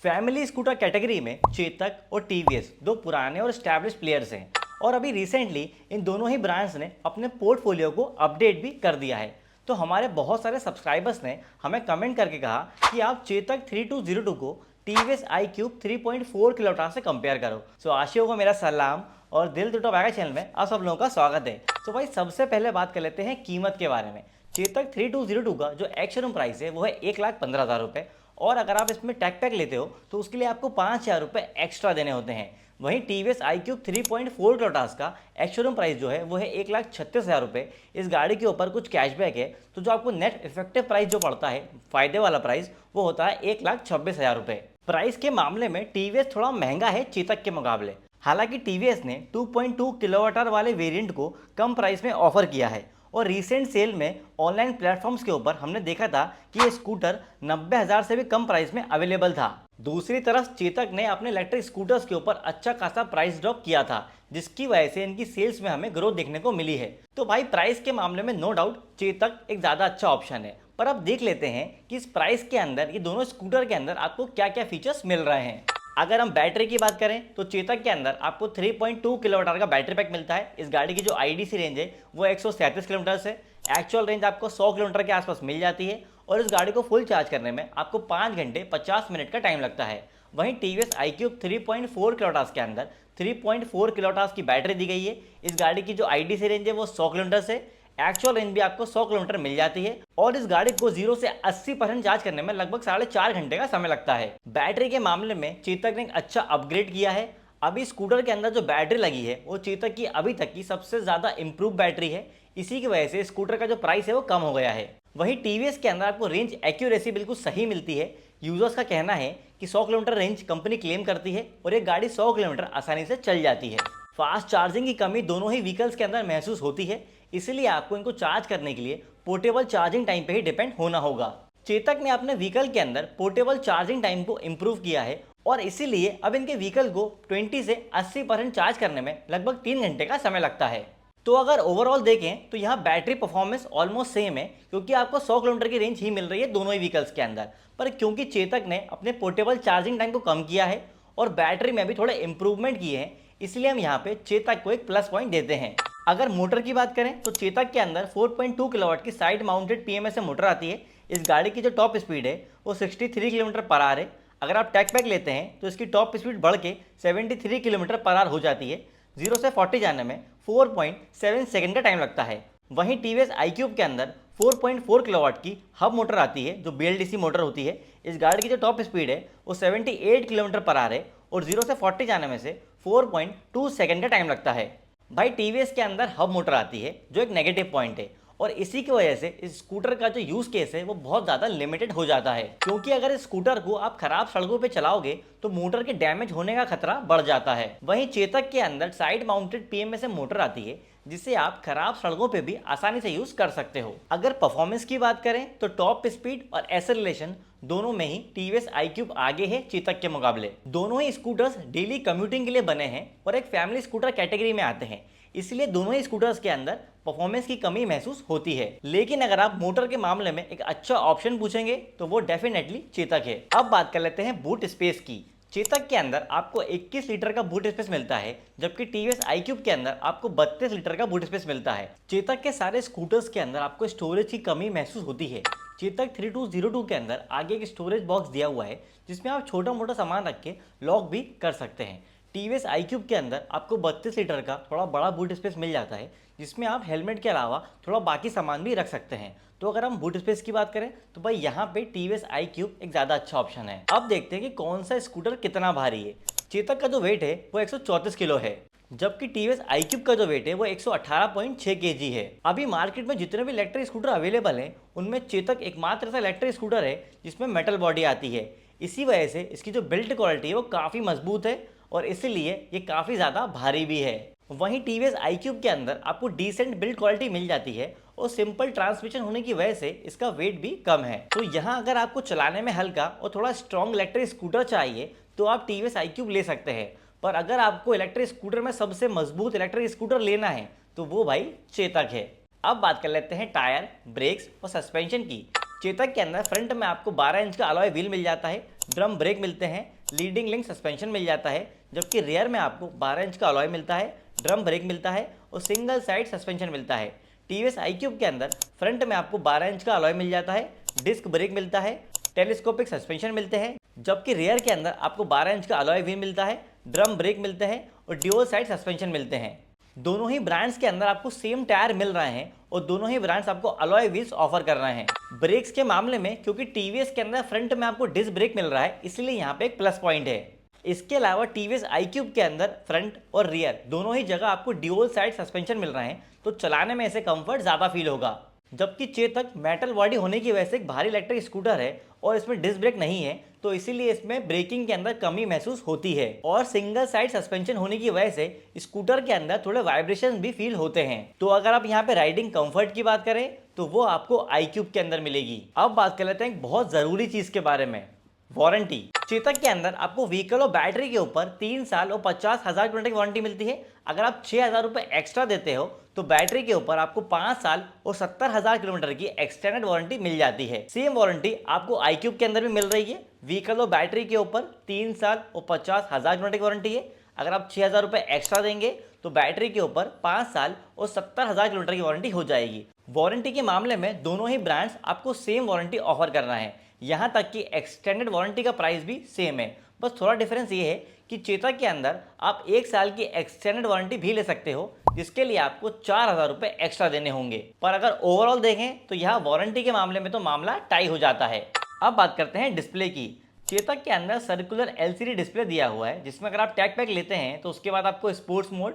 Family scooter category में चेतक और TVS दो पुराने और स्टैब्लिश प्लेयर्स हैं और अभी रिसेंटली इन दोनों ही ब्रांड्स ने अपने पोर्टफोलियो को अपडेट भी कर दिया है। तो हमारे बहुत सारे सब्सक्राइबर्स ने हमें कमेंट करके कहा कि आप चेतक 3202 को टीवीएस iQube 3.4 किलोवाट से कंपेयर करो। सो आशियों को मेरा सलाम और दिल टूटा बैगा चैनल में आप सब लोगों का स्वागत है। तो भाई सबसे पहले बात कर लेते हैं कीमत के बारे में। चेतक 3202 का जो एक्स शोरूम प्राइस है वो है 1,15,000 रुपये और अगर आप इसमें टैग पैक लेते हो तो उसके लिए आपको 5,000 रुपये एक्स्ट्रा देने होते हैं। वहीं टीवीएस iQube 3.4 किलोवाट का एक्स शोरूम प्राइस जो है वो है 1,36,000 रुपये। इस गाड़ी के ऊपर कुछ कैशबैक है तो जो आपको नेट इफेक्टिव प्राइस जो पड़ता है फायदे वाला प्राइस वो होता है 1,26,000 रुपये। प्राइस के मामले में टीवीएस थोड़ा महंगा है चेतक के मुकाबले। हालांकि टीवीएस ने 2.2 किलोवाट वाले वेरिएंट को कम प्राइस में ऑफर किया है और रीसेंट सेल में ऑनलाइन प्लेटफॉर्म्स के ऊपर हमने देखा था कि ये स्कूटर 90,000 से भी कम प्राइस में अवेलेबल था। दूसरी तरफ चेतक ने अपने इलेक्ट्रिक स्कूटर्स के ऊपर अच्छा खासा प्राइस ड्रॉप किया था जिसकी वजह से इनकी सेल्स में हमें ग्रोथ देखने को मिली है। तो भाई प्राइस के मामले में नो डाउट चेतक एक ज़्यादा अच्छा ऑप्शन है, पर अब देख लेते हैं कि इस प्राइस के अंदर ये दोनों स्कूटर के अंदर आपको क्या क्या फीचर्स मिल रहे हैं। अगर हम बैटरी की बात करें तो चेतक के अंदर आपको 3.2 किलोवाट का बैटरी पैक मिलता है। इस गाड़ी की जो आईडीसी रेंज है वो 137 किलोमीटर है। एक्चुअल रेंज आपको 100 किलोमीटर के आसपास मिल जाती है और इस गाड़ी को फुल चार्ज करने में आपको 5 घंटे 50 मिनट का टाइम लगता है। वहीं टीवीएस iQube 3.4 किलोवाट के अंदर 3.4 किलोवाट की बैटरी दी गई है। इस गाड़ी की जो आईडीसी रेंज है वो 100 किलोमीटर से, एक्चुअल रेंज भी आपको 100 किलोमीटर मिल जाती है और इस गाड़ी को 0 से 80% चार्ज करने में लगभग 4.5 घंटे का समय लगता है। बैटरी के मामले में चेतक ने एक अच्छा अपग्रेड किया है। अभी स्कूटर के अंदर जो बैटरी लगी है वो चेतक की अभी तक की सबसे ज्यादा इंप्रूव बैटरी है। इसी की वजह से स्कूटर का जो प्राइस है वो कम हो गया है। वहीं टीवीएस के अंदर आपको रेंज एक्यूरेसी बिल्कुल सही मिलती है। यूजर्स का कहना है कि 100 किलोमीटर रेंज कंपनी क्लेम करती है और ये गाड़ी 100 किलोमीटर आसानी से चल जाती है। फास्ट चार्जिंग की कमी दोनों ही व्हीकल्स के अंदर महसूस होती है, इसलिए आपको इनको चार्ज करने के लिए पोर्टेबल चार्जिंग टाइम पे ही डिपेंड होना होगा। चेतक ने अपने व्हीकल के अंदर पोर्टेबल चार्जिंग टाइम को इंप्रूव किया है और इसीलिए अब इनके व्हीकल को 20 से 80% चार्ज करने में लगभग 3 घंटे का समय लगता है। तो अगर ओवरऑल देखें तो यहाँ बैटरी परफॉर्मेंस ऑलमोस्ट सेम है क्योंकि आपको 100 किलोमीटर की रेंज ही मिल रही है दोनों ही व्हीकल्स के अंदर। पर क्योंकि चेतक ने अपने पोर्टेबल चार्जिंग टाइम को कम किया है और बैटरी में भी थोड़े इंप्रूवमेंट किए हैं, इसलिए हम यहाँ पे चेतक को एक प्लस पॉइंट देते हैं। अगर मोटर की बात करें तो चेतक के अंदर 4.2 किलोवाट की साइड माउंटेड पीएमएस मोटर आती है। इस गाड़ी की जो टॉप स्पीड है वो 63 किलोमीटर पर आवर है। अगर आप टैग पैक लेते हैं तो इसकी टॉप स्पीड बढ़ के 73 किलोमीटर पर आवर हो जाती है। 0 से 40 जाने में 4.7 सेकंड का टाइम लगता है। वहीं टीवीएस iQube के अंदर 4.4 किलोवाट की हब मोटर आती है जो BLDC मोटर होती है। इस गाड़ी की जो टॉप स्पीड है वो 78 किलोमीटर पर आवर है और 0 से 40 जाने में से 4.2 सेकंड का टाइम लगता है। भाई टीवीएस के अंदर हब मोटर आती है जो एक नेगेटिव पॉइंट है और इसी की वजह से इस स्कूटर का जो यूज केस है वो बहुत ज़्यादा लिमिटेड हो जाता है, क्योंकि अगर इस स्कूटर को आप खराब सड़कों पे चलाओगे तो मोटर के डैमेज होने का खतरा बढ़ जाता है। वहीं चेतक के अंदर साइड माउंटेड पीएमएस मोटर आती है जिसे आप खराब सड़कों पे भी आसानी से यूज कर सकते हो। अगर परफॉर्मेंस की बात करें तो टॉप स्पीड और एक्सेलरेशन दोनों में ही टीवीएस iQube आगे है चेतक के मुकाबले। दोनों ही स्कूटर्स डेली कम्यूटिंग के लिए बने हैं और एक फैमिली स्कूटर कैटेगरी में आते हैं, इसलिए दोनों ही स्कूटर्स के अंदर परफॉर्मेंस की कमी महसूस होती है। लेकिन अगर आप मोटर के मामले में एक अच्छा ऑप्शन पूछेंगे तो वो डेफिनेटली चेतक है। अब बात कर लेते हैं बूट स्पेस की। चेतक के अंदर आपको 21 लीटर का बूट स्पेस मिलता है जबकि टीवीएस iQube के अंदर आपको 32 लीटर का बूट स्पेस मिलता है। चेतक के सारे स्कूटर्स के अंदर आपको स्टोरेज की कमी महसूस होती है। चेतक 3202 के अंदर आगे एक स्टोरेज बॉक्स दिया हुआ है जिसमें आप छोटा मोटा सामान रख के लॉक भी कर सकते हैं। टीवीएस iQube के अंदर आपको 32 लीटर का थोड़ा बड़ा बूट स्पेस मिल जाता है जिसमें आप हेलमेट के अलावा थोड़ा बाकी सामान भी रख सकते हैं। तो अगर हम बूट स्पेस की बात करें तो भाई यहाँ पे टीवीएस iQube एक ज़्यादा अच्छा ऑप्शन है। अब देखते हैं कि कौन सा स्कूटर कितना भारी है। चेतक का जो वेट है वो 134 किलो है जबकि टीवीएस iQube का जो वेट है वो 118.6 kg है। अभी मार्केट में जितने भी इलेक्ट्रिक स्कूटर अवेलेबल हैं उनमें चेतक एकमात्र ऐसा इलेक्ट्रिक स्कूटर है जिसमें मेटल बॉडी आती है। इसी वजह से इसकी जो बिल्ड क्वालिटी है वो काफ़ी मजबूत है और इसीलिए ये काफ़ी ज़्यादा भारी भी है। वहीं टीवीएस iQube के अंदर आपको डिसेंट बिल्ड क्वालिटी मिल जाती है और सिंपल ट्रांसमिशन होने की वजह से इसका वेट भी कम है। तो यहाँ अगर आपको चलाने में हल्का और थोड़ा स्ट्रॉन्ग इलेक्ट्रिक स्कूटर चाहिए तो आप टीवीएस iQube ले सकते हैं, पर अगर आपको इलेक्ट्रिक स्कूटर में सबसे मजबूत इलेक्ट्रिक स्कूटर लेना है तो वो भाई चेतक है। अब बात कर लेते हैं टायर, ब्रेक्स और सस्पेंशन की। चेतक के अंदर फ्रंट में आपको 12 इंच का अलॉय व्हील मिल जाता है, ड्रम ब्रेक मिलते हैं, लीडिंग लिंक सस्पेंशन मिल जाता है, जबकि रियर में आपको 12 इंच का अलॉय मिलता है, ड्रम ब्रेक मिलता है और सिंगल साइड सस्पेंशन मिलता है। टीवीएस iQube के अंदर फ्रंट में आपको 12 इंच का अलॉय मिल जाता है, डिस्क ब्रेक मिलता है, टेलीस्कोपिक सस्पेंशन मिलते हैं, जबकि रियर के अंदर आपको 12 इंच का अलॉय व्हील मिलता है, ड्रम ब्रेक मिलते हैं और ड्यूअल साइड सस्पेंशन मिलते हैं। दोनों ही ब्रांड्स के अंदर आपको सेम टायर मिल रहे हैं और दोनों ही ब्रांड्स आपको अलॉय व्हील्स ऑफर कर रहे हैं। ब्रेक्स के मामले में क्योंकि टीवीएस के अंदर फ्रंट में आपको डिस्क ब्रेक मिल रहा है, इसलिए यहाँ पे एक प्लस पॉइंट है। इसके अलावा टीवीएस iQube के अंदर फ्रंट और रियर दोनों ही जगह आपको ड्यूअल साइड सस्पेंशन मिल रहे हैं, तो चलाने में इसे कंफर्ट ज़्यादा फील होगा। जबकि चेतक मेटल बॉडी होने की वजह से एक भारी इलेक्ट्रिक स्कूटर है और इसमें डिस्क ब्रेक नहीं है, तो इसीलिए इसमें ब्रेकिंग के अंदर कमी महसूस होती है और सिंगल साइड सस्पेंशन होने की वजह से स्कूटर के अंदर थोड़े वाइब्रेशन भी फील होते हैं। तो अगर आप यहाँ पे राइडिंग कंफर्ट की बात करें तो वो आपको iQube के अंदर मिलेगी। अब बात कर लेते हैं एक बहुत ज़रूरी चीज़ के बारे में, वारंटी। चेतक के अंदर आपको व्हीकल और बैटरी के ऊपर 3 साल और 50,000 किलोमीटर की वारंटी मिलती है। अगर आप 6,000 रुपये एक्स्ट्रा देते हो तो बैटरी के ऊपर आपको 5 साल और 70,000 किलोमीटर की एक्सटेंडेड वारंटी मिल जाती है। सेम वारंटी आपको iQube के अंदर भी मिल रही है। व्हीकल और बैटरी के ऊपर 3 साल और 50,000 किलोमीटर की वारंटी है। अगर आप 6,000 रुपये एक्स्ट्रा देंगे तो बैटरी के ऊपर 5 साल और 70,000 किलोमीटर की वारंटी हो जाएगी। वारंटी के मामले में दोनों ही ब्रांड्स आपको सेम वारंटी ऑफर कर रहे हैं, यहाँ तक कि एक्सटेंडेड वारंटी का प्राइस भी सेम है। बस थोड़ा डिफरेंस ये है कि चेतक के अंदर आप 1 साल की एक्सटेंडेड वारंटी भी ले सकते हो, जिसके लिए आपको 4,000 रुपये एक्स्ट्रा देने होंगे। पर अगर ओवरऑल देखें तो यहाँ वारंटी के मामले में तो मामला टाई हो जाता है। अब बात करते हैं डिस्प्ले की। चेतक के अंदर सर्कुलर LCD डिस्प्ले दिया हुआ है, जिसमें अगर आप टैग पैक लेते हैं तो उसके बाद आपको sports mode,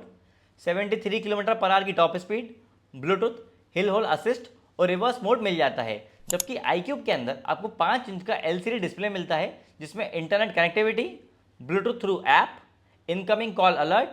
73 kilometre per hour की top speed, Bluetooth, hill hold assist और रिवर्स मोड मिल जाता है। जबकि iQube के अंदर आपको 5 इंच का LCD डिस्प्ले मिलता है, जिसमें internet connectivity, Bluetooth through app, incoming call alert,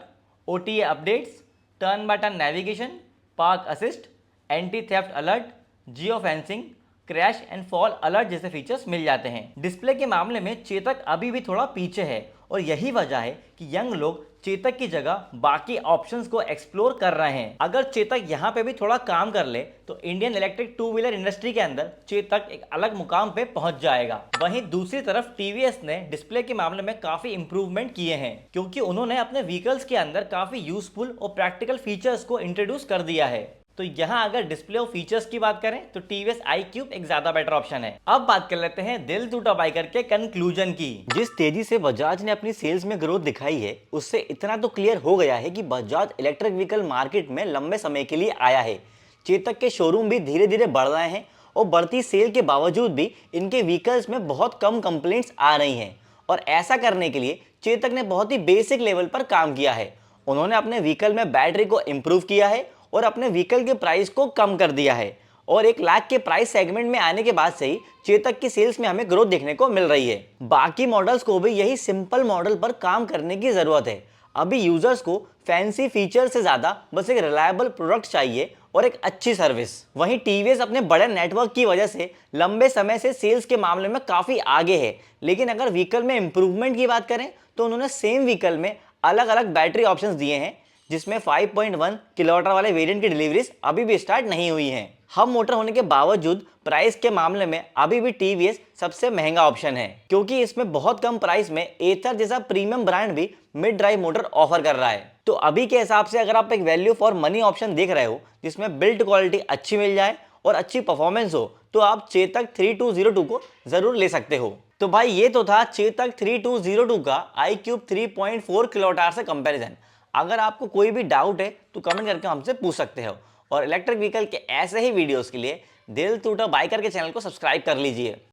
OTA updates, turn by turn navigation, park assist, anti theft alert, geo fencing, crash and fall alert जैसे फीचर्स मिल जाते हैं। डिस्प्ले के मामले में चेतक अभी भी थोड़ा पीछे है और यही वजह है कि यंग लोग चेतक की जगह बाकी ऑप्शंस को एक्सप्लोर कर रहे हैं। अगर चेतक यहाँ पे भी थोड़ा काम कर ले तो इंडियन इलेक्ट्रिक 2 व्हीलर इंडस्ट्री के अंदर चेतक एक अलग मुकाम पे पहुंच जाएगा। वहीं दूसरी तरफ टीवीएस ने डिस्प्ले के मामले में काफी इंप्रूवमेंट किए हैं, क्योंकि उन्होंने अपने व्हीकल्स के अंदर काफी यूजफुल और प्रैक्टिकल फीचर्स को इंट्रोड्यूस कर दिया है। तो यहाँ अगर डिस्प्ले और फीचर्स की बात करें तो टीवीएस iQube एक ज्यादा बेटर ऑप्शन है। अब बात कर लेते हैं दिल टूटा बाइकर के कंक्लूजन की। जिस तेजी से बजाज ने अपनी सेल्स में ग्रोथ दिखाई है, उससे इतना तो क्लियर हो गया है कि बजाज इलेक्ट्रिक व्हीकल मार्केट में लंबे समय के लिए आया है। चेतक के शोरूम भी धीरे धीरे बढ़ रहे हैं और बढ़ती सेल के बावजूद भी इनके व्हीकल्स में बहुत कम कंप्लेंट्स आ रही हैं। और ऐसा करने के लिए चेतक ने बहुत ही बेसिक लेवल पर काम किया है। उन्होंने अपने व्हीकल में बैटरी को इम्प्रूव किया है और अपने व्हीकल के प्राइस को कम कर दिया है। और 1 लाख के प्राइस सेगमेंट में आने के बाद से ही चेतक की सेल्स में हमें ग्रोथ देखने को मिल रही है। बाकी मॉडल्स को भी यही सिंपल मॉडल पर काम करने की जरूरत है। अभी यूजर्स को फैंसी फीचर से ज्यादा बस एक रिलायबल प्रोडक्ट चाहिए और एक अच्छी सर्विस। वहीं टीवीएस अपने बड़े नेटवर्क की वजह से लंबे समय से सेल्स के मामले में काफी आगे है, लेकिन अगर व्हीकल में इंप्रूवमेंट की बात करें तो उन्होंने सेम व्हीकल में अलग अलग बैटरी ऑप्शंस दिए हैं, जिसमें 5.1 किलोवाट वाले वेरिएंट की डिलीवरीज अभी भी स्टार्ट नहीं हुई हैं। हब मोटर होने के बावजूद प्राइस के मामले में अभी भी टीवीएस सबसे महंगा ऑप्शन है, क्योंकि इसमें बहुत कम प्राइस में एथर जैसा प्रीमियम ब्रांड भी मिड ड्राइव मोटर ऑफर कर रहा है। तो अभी के हिसाब से अगर आप एक वैल्यू फॉर मनी ऑप्शन देख रहे हो जिसमें बिल्ड क्वालिटी अच्छी मिल जाए और अच्छी परफॉर्मेंस हो, तो आप चेतक 3202 को जरूर ले सकते हो। तो भाई ये तो था चेतक 3202 का iQube 3.4 किलोवाट से कंपैरिजन। अगर आपको कोई भी डाउट है तो कमेंट करके हमसे पूछ सकते हो और इलेक्ट्रिक व्हीकल के ऐसे ही वीडियोस के लिए दिल टूटा बाइकर के चैनल को सब्सक्राइब कर लीजिए।